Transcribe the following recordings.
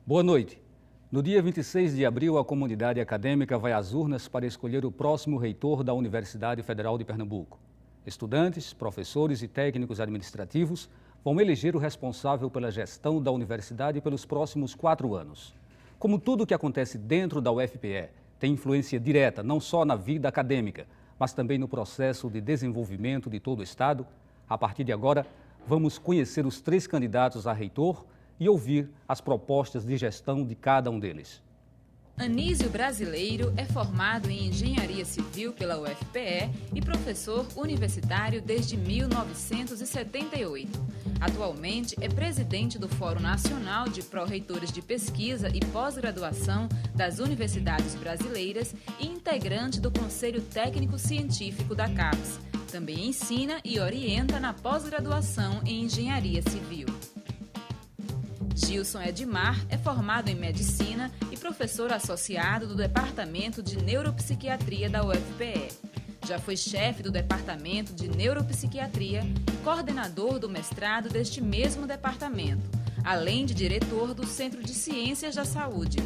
Boa noite. No dia 26 de abril, a comunidade acadêmica vai às urnas para escolher o próximo reitor da Universidade Federal de Pernambuco. Estudantes, professores e técnicos administrativos vão eleger o responsável pela gestão da universidade pelos próximos 4 anos. Como tudo o que acontece dentro da UFPE tem influência direta não só na vida acadêmica, mas também no processo de desenvolvimento de todo o Estado, a partir de agora, vamos conhecer os 3 candidatos a reitor e ouvir as propostas de gestão de cada um deles. Anísio Brasileiro é formado em Engenharia Civil pela UFPE e professor universitário desde 1978. Atualmente é presidente do Fórum Nacional de Pró-Reitores de Pesquisa e Pós-Graduação das Universidades Brasileiras e integrante do Conselho Técnico Científico da CAPES. Também ensina e orienta na pós-graduação em Engenharia Civil. Gilson Edmar é formado em Medicina e professor associado do Departamento de Neuropsiquiatria da UFPE. Já foi chefe do Departamento de Neuropsiquiatria e coordenador do mestrado deste mesmo departamento, além de diretor do Centro de Ciências da Saúde.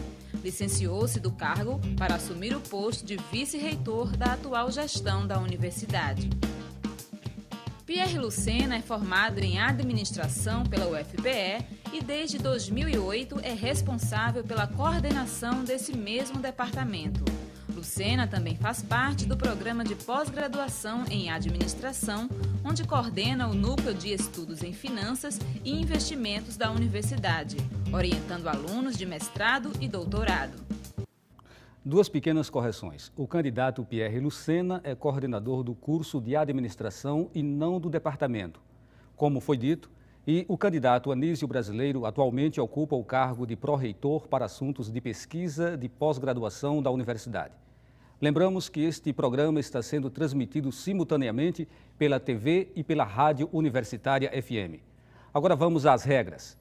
Licenciou-se do cargo para assumir o posto de vice-reitor da atual gestão da universidade. Pierre Lucena é formado em Administração pela UFPE e desde 2008 é responsável pela coordenação desse mesmo departamento. Lucena também faz parte do programa de pós-graduação em Administração, onde coordena o Núcleo de Estudos em Finanças e Investimentos da universidade, orientando alunos de mestrado e doutorado. 2 pequenas correções. O candidato Pierre Lucena é coordenador do curso de administração e não do departamento, como foi dito, e o candidato Anísio Brasileiro atualmente ocupa o cargo de pró-reitor para assuntos de pesquisa de pós-graduação da universidade. Lembramos que este programa está sendo transmitido simultaneamente pela TV e pela Rádio Universitária FM. Agora vamos às regras.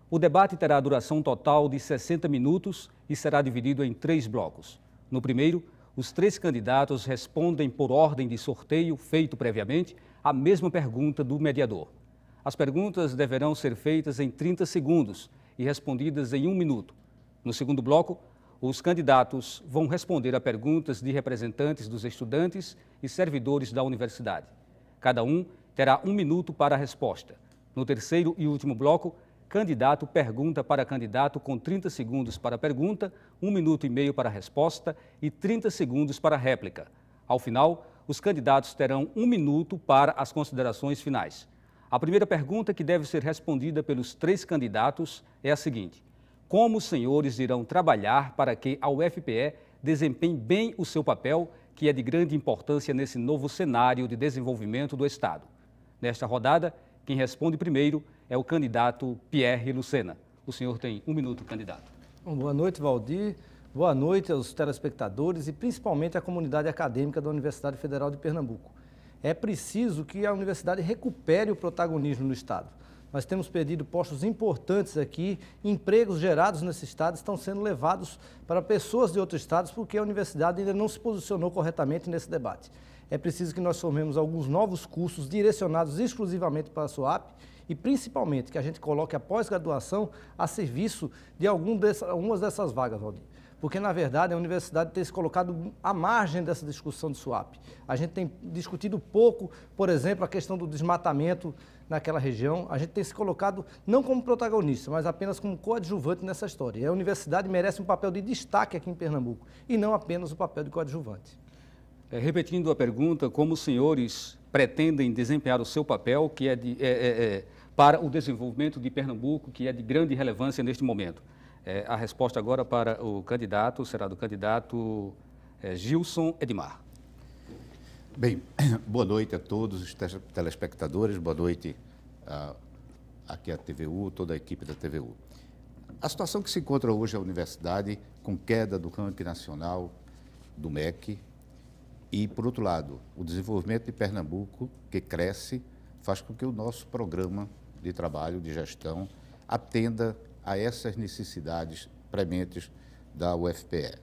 O debate terá duração total de 60 minutos e será dividido em 3 blocos. No primeiro, os 3 candidatos respondem por ordem de sorteio feito previamente a mesma pergunta do mediador. As perguntas deverão ser feitas em 30 segundos e respondidas em 1 minuto. No segundo bloco, os candidatos vão responder a perguntas de representantes dos estudantes e servidores da universidade. Cada um terá 1 minuto para a resposta. No terceiro e último bloco, candidato pergunta para candidato com 30 segundos para a pergunta, 1 minuto e meio para a resposta e 30 segundos para a réplica. Ao final, os candidatos terão 1 minuto para as considerações finais. A primeira pergunta que deve ser respondida pelos 3 candidatos é a seguinte: como os senhores irão trabalhar para que a UFPE desempenhe bem o seu papel, que é de grande importância nesse novo cenário de desenvolvimento do Estado? Nesta rodada, quem responde primeiro é o candidato Pierre Lucena. O senhor tem 1 minuto, candidato. Boa noite, Valdir. Boa noite aos telespectadores e principalmente à comunidade acadêmica da Universidade Federal de Pernambuco. É preciso que a universidade recupere o protagonismo no Estado. Nós temos perdido postos importantes aqui, empregos gerados nesse Estado estão sendo levados para pessoas de outros estados porque a universidade ainda não se posicionou corretamente nesse debate. É preciso que nós formemos alguns novos cursos direcionados exclusivamente para a SUAP e, principalmente, que a gente coloque a pós-graduação a serviço de algumas dessas vagas, Valdir. Porque, na verdade, a universidade tem se colocado à margem dessa discussão de SUAP. A gente tem discutido pouco, por exemplo, a questão do desmatamento naquela região. A gente tem se colocado não como protagonista, mas apenas como coadjuvante nessa história. E a universidade merece um papel de destaque aqui em Pernambuco e não apenas o papel de coadjuvante. Repetindo a pergunta, como os senhores pretendem desempenhar o seu papel, que é para o desenvolvimento de Pernambuco, que é de grande relevância neste momento? A resposta agora para o candidato será do candidato Gilson Edmar. Bem, boa noite a todos os telespectadores, boa noite aqui à TVU, toda a equipe da TVU. A situação que se encontra hoje a universidade, com queda do ranking nacional do MEC, e, por outro lado, o desenvolvimento de Pernambuco, que cresce, faz com que o nosso programa de trabalho, de gestão, atenda a essas necessidades prementes da UFPE.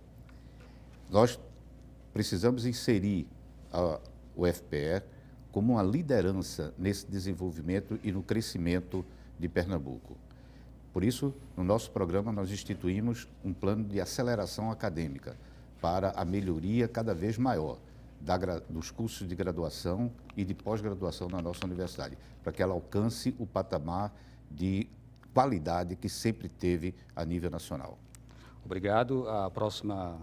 Nós precisamos inserir a UFPE como uma liderança nesse desenvolvimento e no crescimento de Pernambuco. Por isso, no nosso programa, nós instituímos um plano de aceleração acadêmica para a melhoria cada vez maior dos cursos de graduação e de pós-graduação na nossa universidade, para que ela alcance o patamar de qualidade que sempre teve a nível nacional. Obrigado. A próxima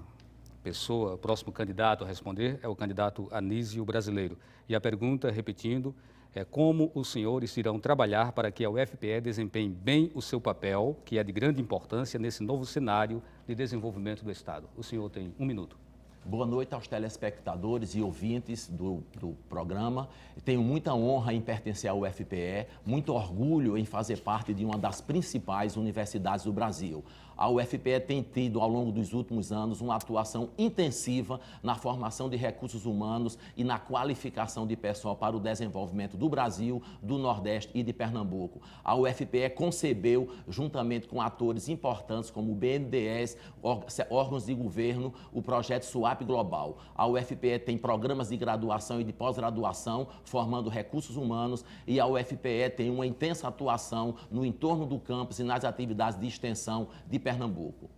pessoa, o próximo candidato a responder é o candidato Anísio Brasileiro. E a pergunta, repetindo, é como os senhores irão trabalhar para que a UFPE desempenhe bem o seu papel, que é de grande importância nesse novo cenário de desenvolvimento do Estado. O senhor tem 1 minuto. Boa noite aos telespectadores e ouvintes do programa. Tenho muita honra em pertencer ao UFPE, muito orgulho em fazer parte de uma das principais universidades do Brasil. A UFPE tem tido, ao longo dos últimos anos, uma atuação intensiva na formação de recursos humanos e na qualificação de pessoal para o desenvolvimento do Brasil, do Nordeste e de Pernambuco. A UFPE concebeu, juntamente com atores importantes como o BNDES, órgãos de governo, o projeto SWAP Global. A UFPE tem programas de graduação e de pós-graduação, formando recursos humanos, e a UFPE tem uma intensa atuação no entorno do campus e nas atividades de extensão de Pernambuco.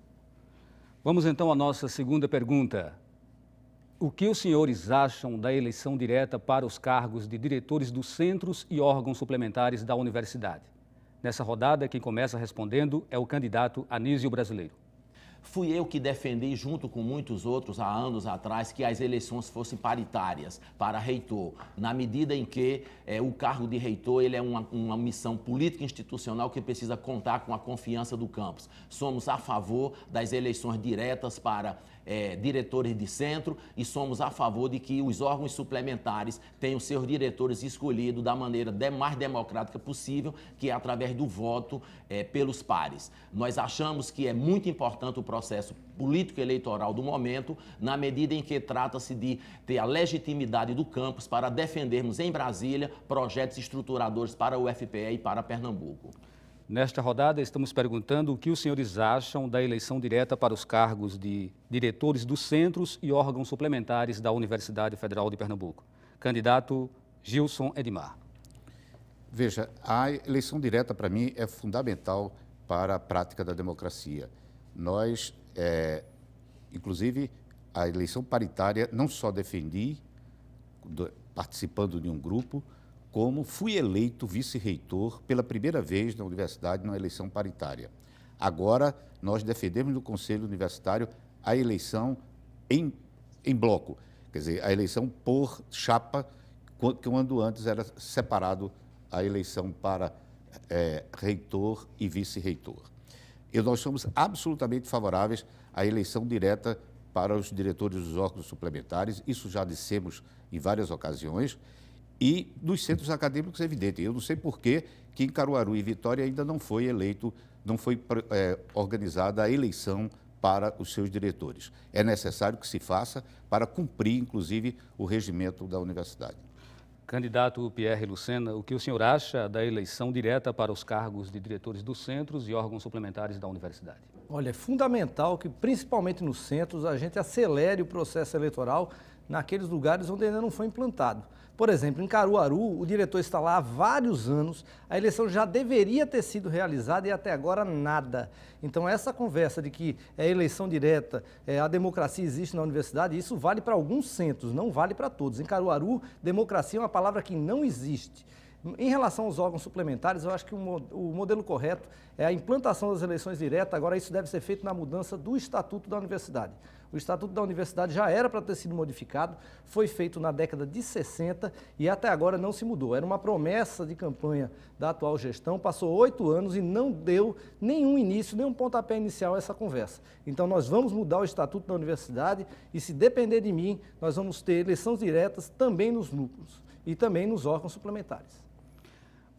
Vamos então à nossa segunda pergunta. O que os senhores acham da eleição direta para os cargos de diretores dos centros e órgãos suplementares da universidade? Nessa rodada, quem começa respondendo é o candidato Anísio Brasileiro. Fui eu que defendi, junto com muitos outros, há anos atrás, que as eleições fossem paritárias para reitor, na medida em que o cargo de reitor ele é uma missão política institucional que precisa contar com a confiança do campus. Somos a favor das eleições diretas para diretores de centro e somos a favor de que os órgãos suplementares tenham seus diretores escolhidos da maneira mais democrática possível, que é através do voto pelos pares. Nós achamos que é muito importante o processo político-eleitoral do momento, na medida em que trata-se de ter a legitimidade do campus para defendermos em Brasília projetos estruturadores para o UFPE e para Pernambuco. Nesta rodada, estamos perguntando o que os senhores acham da eleição direta para os cargos de diretores dos centros e órgãos suplementares da Universidade Federal de Pernambuco. Candidato Gilson Edmar. Veja, a eleição direta, para mim, é fundamental para a prática da democracia. Nós, inclusive, a eleição paritária não só defendi, participando de um grupo, como fui eleito vice-reitor pela primeira vez na universidade numa eleição paritária. Agora, nós defendemos no Conselho Universitário a eleição em bloco, quer dizer, a eleição por chapa, quando antes era separado a eleição para reitor e vice-reitor. E nós somos absolutamente favoráveis à eleição direta para os diretores dos órgãos suplementares, isso já dissemos em várias ocasiões, e dos centros acadêmicos, é evidente. Eu não sei por que em Caruaru e Vitória ainda não foi organizada a eleição para os seus diretores. É necessário que se faça para cumprir, inclusive, o regimento da universidade. Candidato Pierre Lucena, o que o senhor acha da eleição direta para os cargos de diretores dos centros e órgãos suplementares da universidade? Olha, é fundamental que, principalmente nos centros, a gente acelere o processo eleitoral naqueles lugares onde ainda não foi implantado. Por exemplo, em Caruaru, o diretor está lá há vários anos, a eleição já deveria ter sido realizada e até agora nada. Então, essa conversa de que é eleição direta, a democracia existe na universidade, isso vale para alguns centros, não vale para todos. Em Caruaru, democracia é uma palavra que não existe. Em relação aos órgãos suplementares, eu acho que o modelo correto é a implantação das eleições diretas. Agora, isso deve ser feito na mudança do Estatuto da Universidade. O Estatuto da Universidade já era para ter sido modificado, foi feito na década de 60 e até agora não se mudou. Era uma promessa de campanha da atual gestão, passou 8 anos e não deu nenhum início, nenhum pontapé inicial a essa conversa. Então, nós vamos mudar o Estatuto da Universidade e, se depender de mim, nós vamos ter eleições diretas também nos núcleos e também nos órgãos suplementares.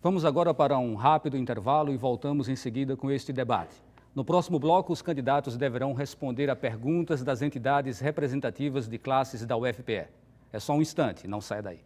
Vamos agora para um rápido intervalo e voltamos em seguida com este debate. No próximo bloco, os candidatos deverão responder a perguntas das entidades representativas de classes da UFPE. É só um instante, não saia daí.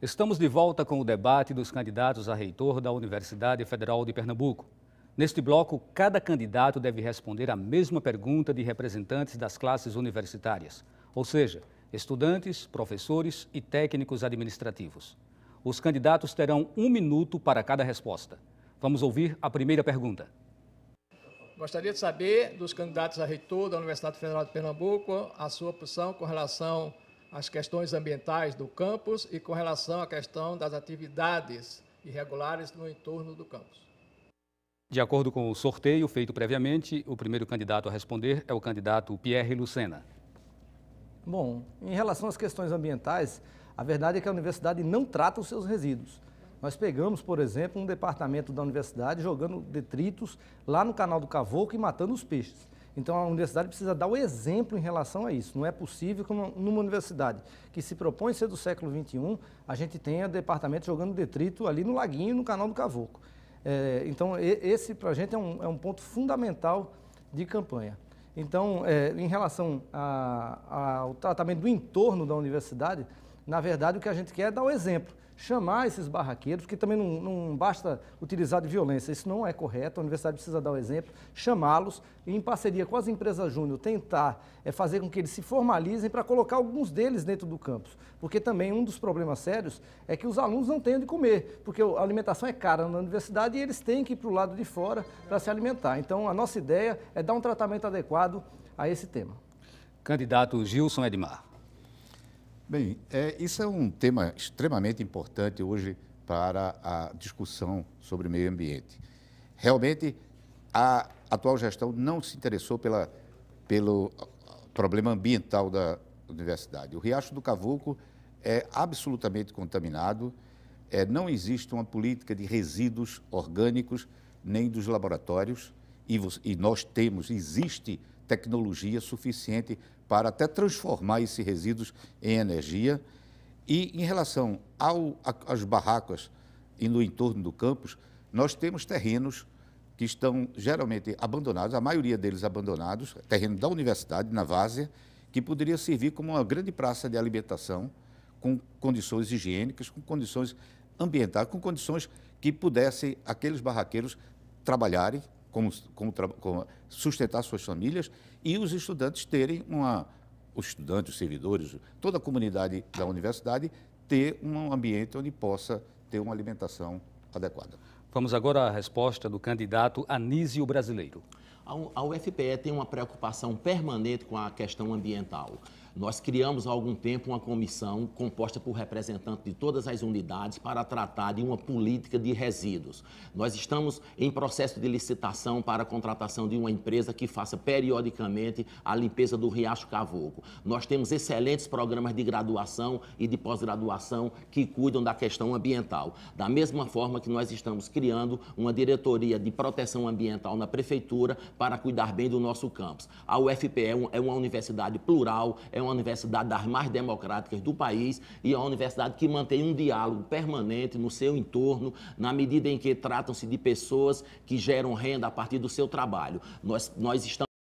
Estamos de volta com o debate dos candidatos a reitor da Universidade Federal de Pernambuco. Neste bloco, cada candidato deve responder a mesma pergunta de representantes das classes universitárias, ou seja, estudantes, professores e técnicos administrativos. Os candidatos terão 1 minuto para cada resposta. Vamos ouvir a primeira pergunta. Gostaria de saber dos candidatos a reitor da Universidade Federal de Pernambuco a sua posição com relação às questões ambientais do campus e com relação à questão das atividades irregulares no entorno do campus. De acordo com o sorteio feito previamente, o primeiro candidato a responder é o candidato Pierre Lucena. Bom, em relação às questões ambientais, a verdade é que a universidade não trata os seus resíduos. Nós pegamos, por exemplo, um departamento da universidade jogando detritos lá no canal do Cavoco e matando os peixes. Então, a universidade precisa dar o exemplo em relação a isso. Não é possível que numa universidade que se propõe ser do século XXI, a gente tenha departamento jogando detrito ali no laguinho, no canal do Cavoco. Então, esse para a gente é um ponto fundamental de campanha. Então, em relação ao tratamento do entorno da universidade, na verdade, o que a gente quer é dar o exemplo. Chamar esses barraqueiros, porque também não basta utilizar de violência, isso não é correto, a universidade precisa dar o exemplo, chamá-los e, em parceria com as empresas júnior, tentar fazer com que eles se formalizem para colocar alguns deles dentro do campus. Porque também um dos problemas sérios é que os alunos não têm onde comer, porque a alimentação é cara na universidade e eles têm que ir para o lado de fora para se alimentar. Então, a nossa ideia é dar um tratamento adequado a esse tema. Candidato Gilson Edmar. Bem, isso é um tema extremamente importante hoje para a discussão sobre meio ambiente. Realmente, a atual gestão não se interessou pelo problema ambiental da universidade. O Riacho do Cavoco é absolutamente contaminado, não existe uma política de resíduos orgânicos nem dos laboratórios, e nós existe tecnologia suficiente para até transformar esses resíduos em energia. E em relação às barracas e no entorno do campus, nós temos terrenos que estão geralmente abandonados, a maioria deles abandonados, terreno da universidade, na várzea, que poderia servir como uma grande praça de alimentação, com condições higiênicas, com condições ambientais, com condições que pudessem aqueles barraqueiros trabalharem, sustentar suas famílias e os estudantes terem os estudantes, os servidores, toda a comunidade da universidade ter um ambiente onde possa ter uma alimentação adequada. Vamos agora à resposta do candidato Anísio Brasileiro. A UFPE tem uma preocupação permanente com a questão ambiental. Nós criamos há algum tempo uma comissão composta por representantes de todas as unidades para tratar de uma política de resíduos. Nós estamos em processo de licitação para a contratação de uma empresa que faça periodicamente a limpeza do Riacho Cavoco. Nós temos excelentes programas de graduação e de pós-graduação que cuidam da questão ambiental. Da mesma forma que nós estamos criando uma diretoria de proteção ambiental na prefeitura para cuidar bem do nosso campus. A UFPE é uma universidade plural, é uma universidade das mais democráticas do país e é uma universidade que mantém um diálogo permanente no seu entorno, na medida em que tratam-se de pessoas que geram renda a partir do seu trabalho. Nós estamos